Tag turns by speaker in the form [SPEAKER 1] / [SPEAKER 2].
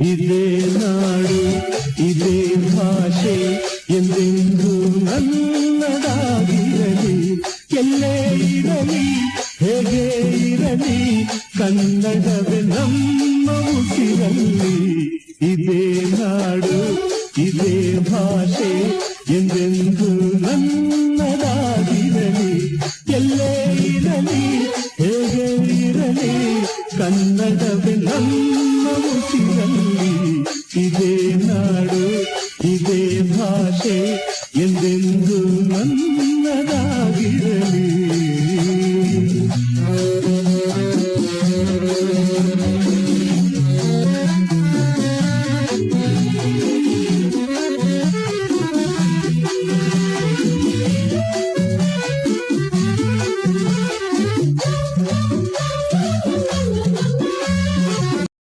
[SPEAKER 1] ಇದೇ ನಾಡು ಇದೇ ಭಾಷೆ ಎಂದೆಂದು ನನ್ನದಾಗಿರಲಿ. ಎಲ್ಲೇ ಇರಲಿ ಹೇಗೆ ಇರಲಿ ಕನ್ನಡವೇ ನಮ್ಮ ಉಸಿರಲ್ಲಿ. ಇದೇ ನಾಡು ಇದೇ ಭಾಷೆ ಎಂದೆಂದು ನನ್ನದಾಗಿರಲಿ. ಎಲ್ಲೇ ಇರಲಿ ಹೇಗೆ ಇರಲಿ ಕನ್ನಡವೇ ನಮ್ಮ ಉಸಿರಲ್ಲಿ. ಇದೇ